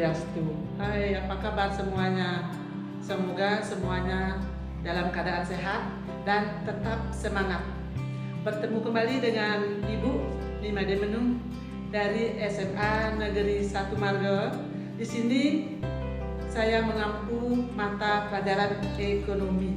Swastiastu. Hai, apa kabar semuanya? Semoga semuanya dalam keadaan sehat dan tetap semangat. Bertemu kembali dengan Ibu Nima Demenung dari SMA Negeri 1 Marga. Di sini saya mengampu mata pelajaran ekonomi.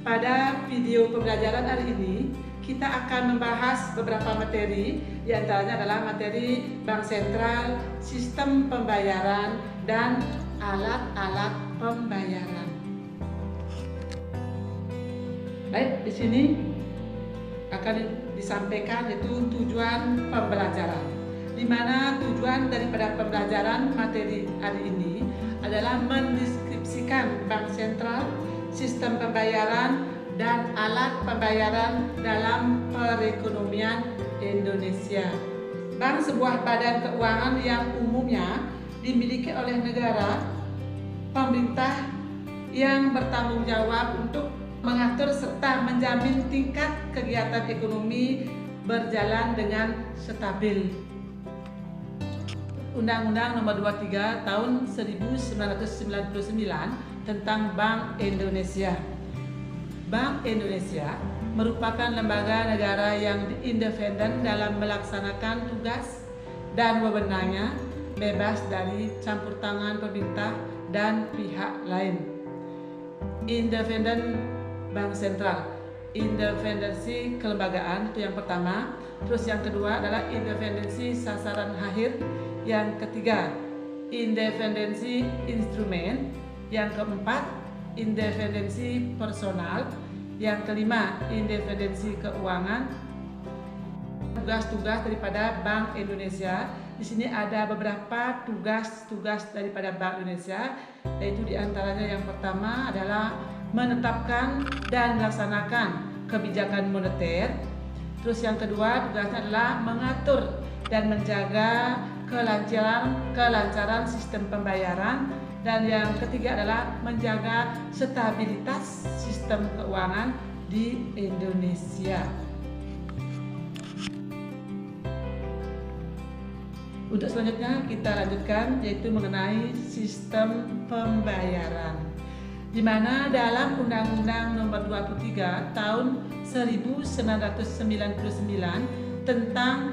Pada video pembelajaran hari ini kita akan membahas beberapa materi, di antaranya adalah materi bank sentral, sistem pembayaran, dan alat-alat pembayaran. Baik, di sini akan disampaikan yaitu tujuan pembelajaran, di mana tujuan daripada pembelajaran materi hari ini adalah mendeskripsikan bank sentral, sistem pembayaran, dan alat pembayaran dalam perekonomian Indonesia. Bank sebuah badan keuangan yang umumnya dimiliki oleh negara, pemerintah yang bertanggung jawab untuk mengatur serta menjamin tingkat kegiatan ekonomi berjalan dengan stabil. Undang-Undang Nomor 23 Tahun 1999 tentang Bank Indonesia. Bank Indonesia merupakan lembaga negara yang independen dalam melaksanakan tugas dan wewenangnya, bebas dari campur tangan pemerintah dan pihak lain. Independen Bank Sentral, independensi kelembagaan itu yang pertama. Terus yang kedua adalah independensi sasaran akhir. Yang ketiga, independensi instrumen. Yang keempat, independensi personal. Yang kelima, independensi keuangan. Tugas-tugas daripada Bank Indonesia. Di sini ada beberapa tugas-tugas daripada Bank Indonesia, yaitu diantaranya yang pertama adalah menetapkan dan melaksanakan kebijakan moneter. Terus yang kedua tugasnya adalah mengatur dan menjaga kelancaran sistem pembayaran. Dan yang ketiga adalah menjaga stabilitas sistem keuangan di Indonesia. Untuk selanjutnya kita lanjutkan, yaitu mengenai sistem pembayaran, di mana dalam Undang-Undang Nomor 23 Tahun 1999 tentang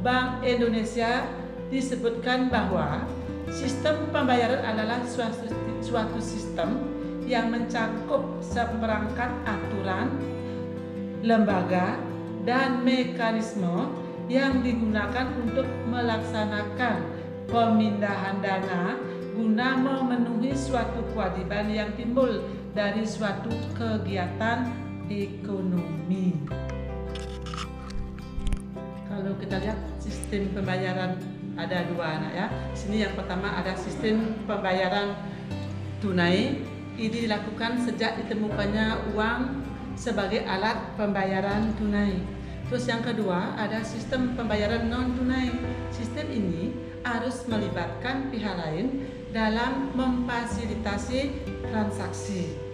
Bank Indonesia disebutkan bahwa sistem pembayaran adalah suatu sistem yang mencakup seperangkat aturan, lembaga, dan mekanisme yang digunakan untuk melaksanakan pemindahan dana guna memenuhi suatu kewajiban yang timbul dari suatu kegiatan ekonomi. Kalau kita lihat sistem pembayaran ada dua ya. Sini yang pertama ada sistem pembayaran tunai. Ini dilakukan sejak ditemukannya uang sebagai alat pembayaran tunai. Terus yang kedua ada sistem pembayaran non tunai. Sistem ini harus melibatkan pihak lain dalam memfasilitasi transaksi.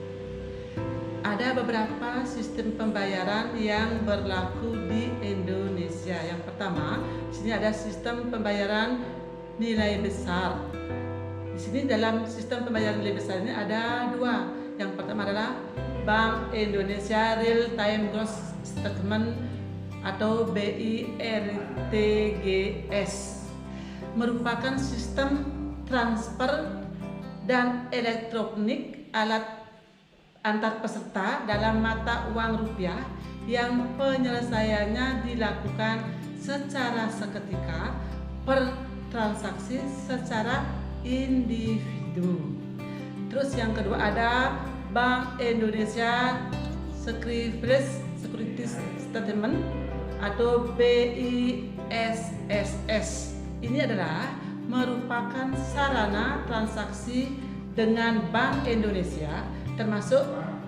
Ada beberapa sistem pembayaran yang berlaku di Indonesia. Yang pertama, di sini ada sistem pembayaran nilai besar. Di sini dalam sistem pembayaran nilai besar ini ada dua. Yang pertama adalah Bank Indonesia Real Time Gross Statement atau BIRTGS, merupakan sistem transfer dan elektronik alat antar peserta dalam mata uang rupiah yang penyelesaiannya dilakukan secara seketika per transaksi secara individu. Terus yang kedua ada Bank Indonesia Securities Statement atau BISSS. Ini adalah merupakan sarana transaksi dengan Bank Indonesia, termasuk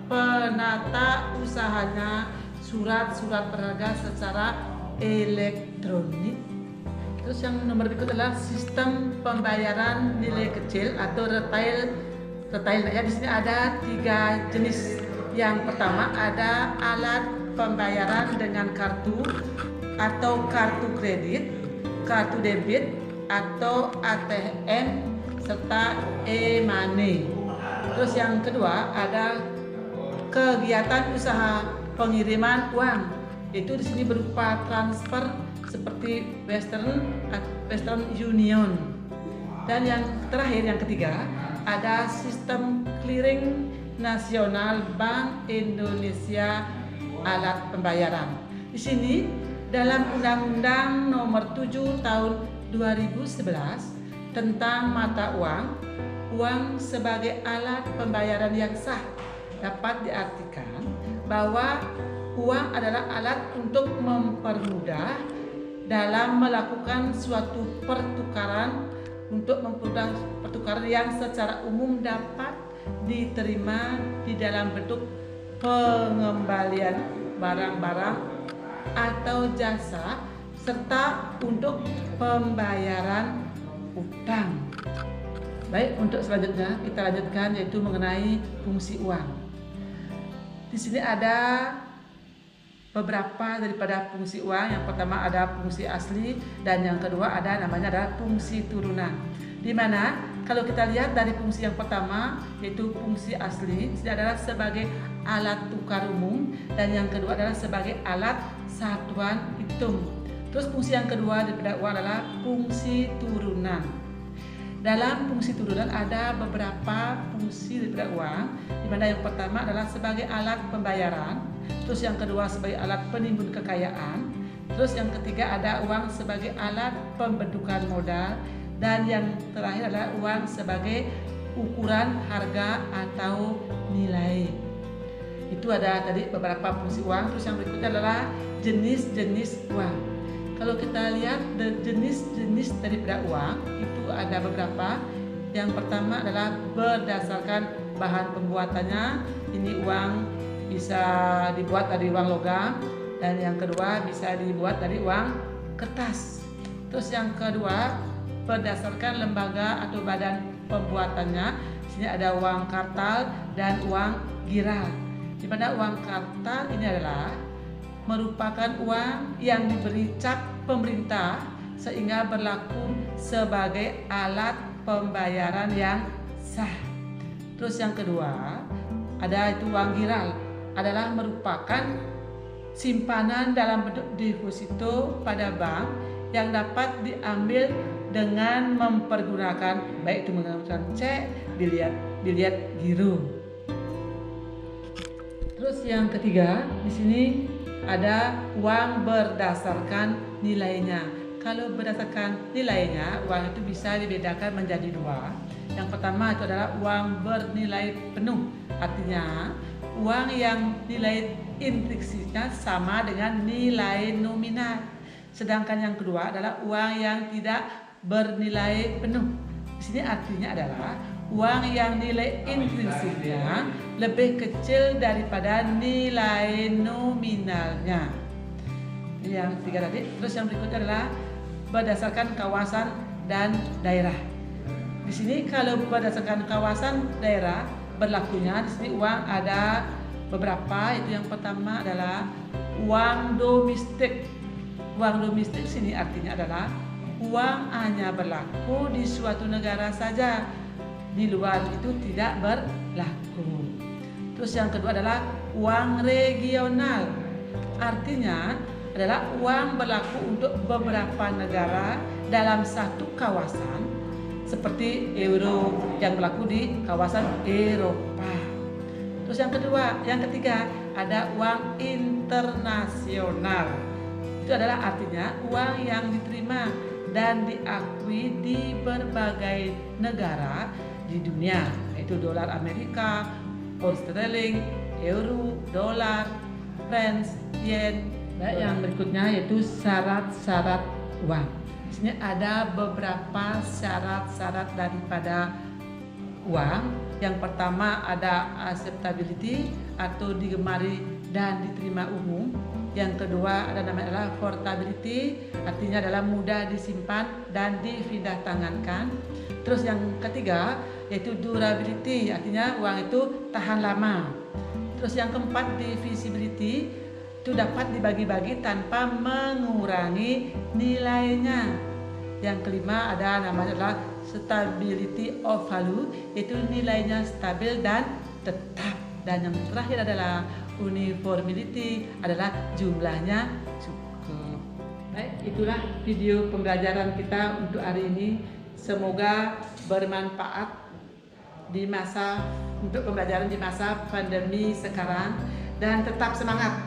penata usahanya surat-surat berharga secara elektronik. Terus yang nomor berikut adalah sistem pembayaran nilai kecil atau retail. Ya, di sini ada tiga jenis. Yang pertama ada alat pembayaran dengan kartu atau kartu kredit, kartu debit atau ATM serta e-money. Terus yang kedua ada kegiatan usaha pengiriman uang, yaitu di sini berupa transfer seperti Western Union. Dan yang terakhir, yang ketiga, ada sistem clearing nasional Bank Indonesia alat pembayaran. Di sini dalam Undang-Undang Nomor 7 Tahun 2011 tentang mata uang sebagai alat pembayaran yang sah dapat diartikan bahwa uang adalah alat untuk mempermudah dalam melakukan suatu pertukaran, untuk mempermudah pertukaran yang secara umum dapat diterima di dalam bentuk pengembalian barang-barang atau jasa serta untuk pembayaran utang. Baik, untuk selanjutnya kita lanjutkan yaitu mengenai fungsi uang. Di sini ada beberapa daripada fungsi uang. Yang pertama ada fungsi asli dan yang kedua ada namanya adalah fungsi turunan. Di mana kalau kita lihat dari fungsi yang pertama yaitu fungsi asli, ini adalah sebagai alat tukar umum dan yang kedua adalah sebagai alat satuan hitung. Terus fungsi yang kedua daripada uang adalah fungsi turunan. Dalam fungsi turunan ada beberapa fungsi daripada uang, di mana yang pertama adalah sebagai alat pembayaran, terus yang kedua sebagai alat penimbun kekayaan, terus yang ketiga ada uang sebagai alat pembentukan modal, dan yang terakhir adalah uang sebagai ukuran harga atau nilai. Itu ada tadi beberapa fungsi uang. Terus yang berikutnya adalah jenis-jenis uang. Kalau kita lihat jenis-jenis daripada uang itu ada beberapa. Yang pertama adalah berdasarkan bahan pembuatannya. Ini uang bisa dibuat dari uang logam, dan yang kedua bisa dibuat dari uang kertas. Terus yang kedua berdasarkan lembaga atau badan pembuatannya. Di sini ada uang kartal dan uang giral. Di mana uang kartal ini adalah merupakan uang yang diberi cap pemerintah sehingga berlaku sebagai alat pembayaran yang sah. Terus yang kedua ada itu uang giral, adalah merupakan simpanan dalam bentuk deposito pada bank yang dapat diambil dengan mempergunakan baik itu menggunakan cek, biliet giro. Terus yang ketiga di sini ada uang berdasarkan nilainya. Kalau berdasarkan nilainya, uang itu bisa dibedakan menjadi dua. Yang pertama itu adalah uang bernilai penuh, artinya uang yang nilai intrinsiknya sama dengan nilai nominal. Sedangkan yang kedua adalah uang yang tidak bernilai penuh. Di sini artinya adalah uang yang nilai intrinsiknya lebih kecil daripada nilai nominalnya. Yang ketiga tadi. Terus yang berikutnya adalah berdasarkan kawasan dan daerah. Di sini kalau berdasarkan kawasan daerah berlakunya di sini uang ada beberapa. Itu yang pertama adalah uang domestik. Uang domestik sini artinya adalah uang hanya berlaku di suatu negara saja, di luar itu tidak berlaku. Terus yang kedua adalah uang regional, artinya adalah uang berlaku untuk beberapa negara dalam satu kawasan, seperti euro yang berlaku di kawasan Eropa. Terus yang ketiga ada uang internasional. Itu adalah artinya uang yang diterima dan diakui di berbagai negara di dunia, yaitu dolar Amerika, pound sterling, euro, dolar, franc, yen. Nah, yang berikutnya yaitu syarat-syarat uang. Di sini ada beberapa syarat-syarat daripada uang. Yang pertama ada acceptability atau digemari dan diterima umum. Yang kedua ada namanya portability, artinya adalah mudah disimpan dan dipindah tangankan. Terus yang ketiga yaitu durability, artinya uang itu tahan lama. Terus yang keempat divisibility, itu dapat dibagi-bagi tanpa mengurangi nilainya. Yang kelima ada namanya adalah stability of value, itu nilainya stabil dan tetap. Dan yang terakhir adalah uniformity, adalah jumlahnya cukup. Baik, itulah video pembelajaran kita untuk hari ini. Semoga bermanfaat untuk pembelajaran di masa pandemi sekarang, dan tetap semangat.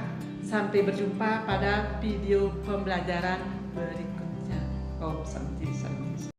Sampai berjumpa pada video pembelajaran berikutnya. Om Santi Santi.